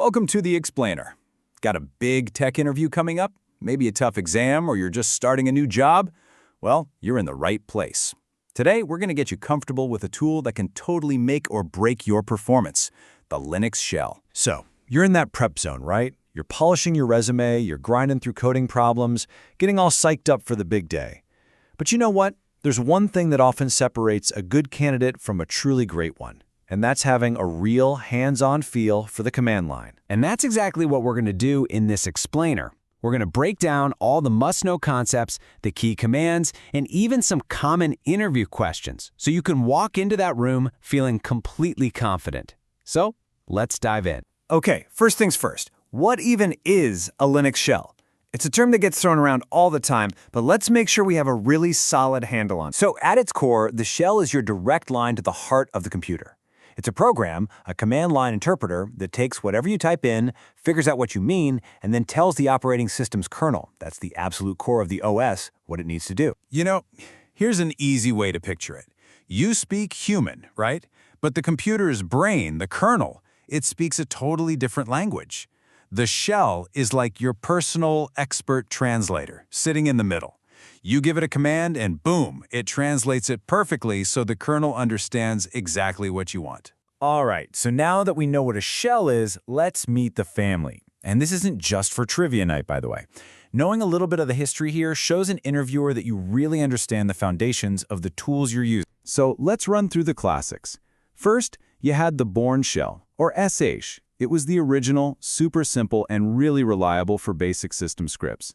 Welcome to The Explainer. Got a big tech interview coming up? Maybe a tough exam or you're just starting a new job? Well, you're in the right place. Today, we're going to get you comfortable with a tool that can totally make or break your performance, the Linux shell. So, you're in that prep zone, right? You're polishing your resume, you're grinding through coding problems, getting all psyched up for the big day. But you know what? There's one thing that often separates a good candidate from a truly great one, and that's having a real hands-on feel for the command line. And that's exactly what we're going to do in this explainer. We're going to break down all the must-know concepts, the key commands, and even some common interview questions, so you can walk into that room feeling completely confident. So, let's dive in. Okay, first things first. What even is a Linux shell? It's a term that gets thrown around all the time, but let's make sure we have a really solid handle on it. So at its core, the shell is your direct line to the heart of the computer. It's a program, a command line interpreter, that takes whatever you type in, figures out what you mean, and then tells the operating system's kernel, that's the absolute core of the OS, what it needs to do. You know, here's an easy way to picture it. You speak human, right? But the computer's brain, the kernel, it speaks a totally different language. The shell is like your personal expert translator, sitting in the middle. You give it a command and boom, it translates it perfectly so the kernel understands exactly what you want. All right, so now that we know what a shell is, let's meet the family. And this isn't just for trivia night, by the way. Knowing a little bit of the history here shows an interviewer that you really understand the foundations of the tools you're using. So let's run through the classics. First, you had the Bourne shell, or SH. It was the original, super simple, and really reliable for basic system scripts.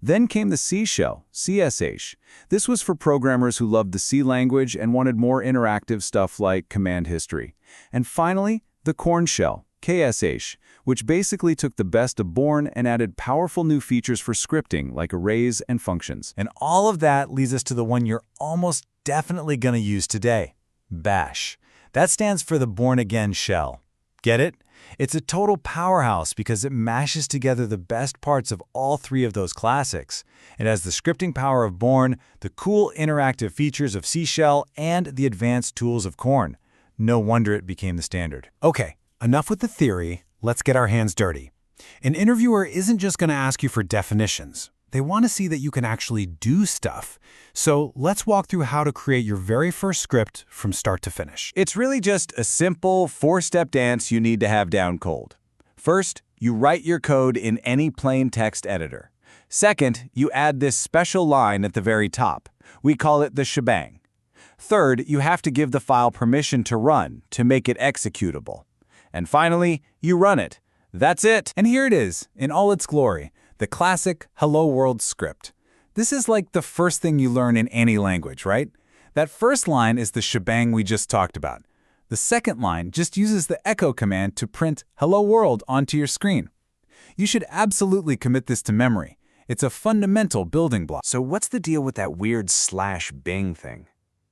Then came the C shell, CSH. This was for programmers who loved the C language and wanted more interactive stuff like command history. And finally, the Korn shell, KSH, which basically took the best of Bourne and added powerful new features for scripting like arrays and functions. And all of that leads us to the one you're almost definitely going to use today, Bash. That stands for the Born Again shell. Get it? It's a total powerhouse because it mashes together the best parts of all three of those classics. It has the scripting power of Bourne, the cool interactive features of C shell, and the advanced tools of Korn. No wonder it became the standard. Okay, enough with the theory. Let's get our hands dirty. An interviewer isn't just going to ask you for definitions. They want to see that you can actually do stuff. So let's walk through how to create your very first script from start to finish. It's really just a simple four-step dance you need to have down cold. First, you write your code in any plain text editor. Second, you add this special line at the very top. We call it the shebang. Third, you have to give the file permission to run to make it executable. And finally, you run it. That's it. And here it is, in all its glory. The classic Hello World script. This is like the first thing you learn in any language, right? That first line is the shebang we just talked about. The second line just uses the echo command to print Hello World onto your screen. You should absolutely commit this to memory. It's a fundamental building block. So what's the deal with that weird /bing thing?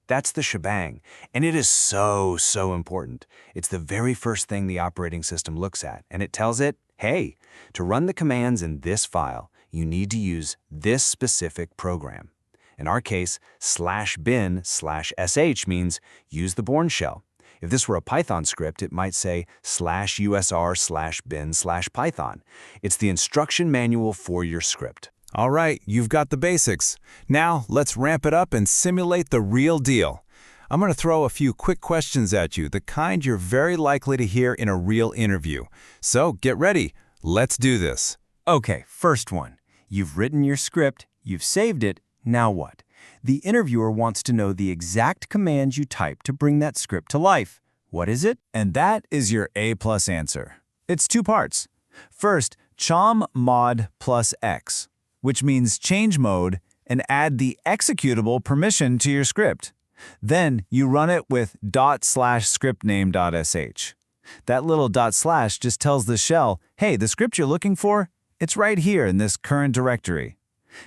That's the shebang, and it is so important. It's the very first thing the operating system looks at, and it tells it, hey, to run the commands in this file, you need to use this specific program. In our case, /bin/sh means use the Bourne shell. If this were a Python script, it might say /usr/bin/python. It's the instruction manual for your script. All right, you've got the basics. Now, let's ramp it up and simulate the real deal. I'm going to throw a few quick questions at you, the kind you're very likely to hear in a real interview. So get ready. Let's do this. Okay, first one. You've written your script, you've saved it, now what? The interviewer wants to know the exact commands you typed to bring that script to life. What is it? And that is your A+ answer. It's two parts. First, chom mod plus x, which means change mode and add the executable permission to your script. Then you run it with ./scriptname.sh. That little / just tells the shell, hey, the script you're looking for, it's right here in this current directory.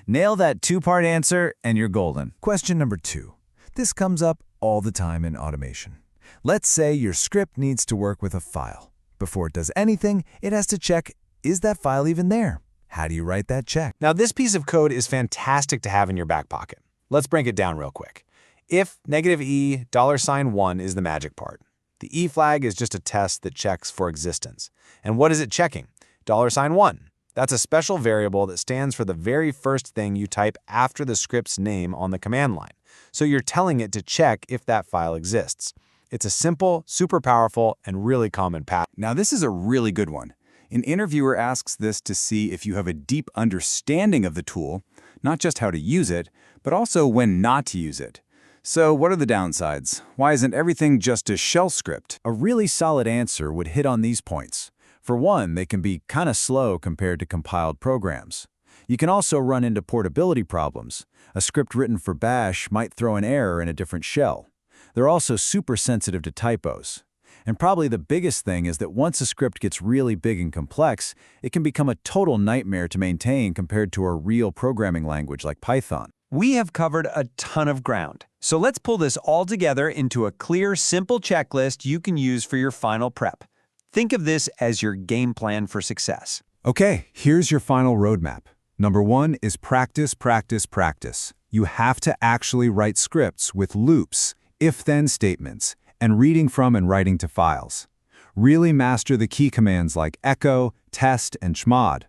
Nail that two-part answer and you're golden. Question number 2. This comes up all the time in automation. Let's say your script needs to work with a file. Before it does anything, it has to check, is that file even there? How do you write that check? Now, this piece of code is fantastic to have in your back pocket. Let's break it down real quick. If -e $1 is the magic part, The E flag is just a test that checks for existence. And what is it checking? $1. That's a special variable that stands for the very first thing you type after the script's name on the command line. So you're telling it to check if that file exists. It's a simple, super powerful, and really common pattern. Now, this is a really good one. An interviewer asks this to see if you have a deep understanding of the tool, not just how to use it, but also when not to use it. So what are the downsides? Why isn't everything just a shell script? A really solid answer would hit on these points. For one, they can be kind of slow compared to compiled programs. You can also run into portability problems. A script written for Bash might throw an error in a different shell. They're also super sensitive to typos. And probably the biggest thing is that once a script gets really big and complex, it can become a total nightmare to maintain compared to a real programming language like Python. We have covered a ton of ground. So let's pull this all together into a clear, simple checklist you can use for your final prep. Think of this as your game plan for success. Okay, here's your final roadmap. Number 1 is practice, practice, practice. You have to actually write scripts with loops, if-then statements, and reading from and writing to files. Really master the key commands like echo, test, and chmod.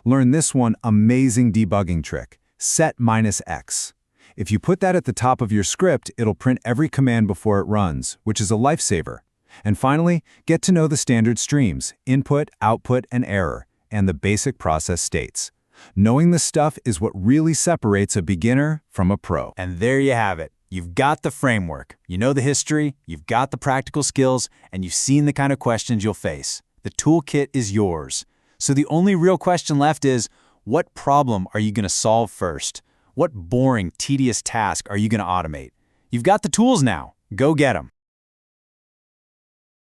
Learn this one amazing debugging trick, set -x. If you put that at the top of your script, it'll print every command before it runs, which is a lifesaver. And finally, get to know the standard streams, input, output, and error, and the basic process states. Knowing this stuff is what really separates a beginner from a pro. And there you have it. You've got the framework, you know the history, you've got the practical skills, and you've seen the kind of questions you'll face. The toolkit is yours. So the only real question left is, what problem are you going to solve first? What boring, tedious task are you going to automate? You've got the tools now. Go get them.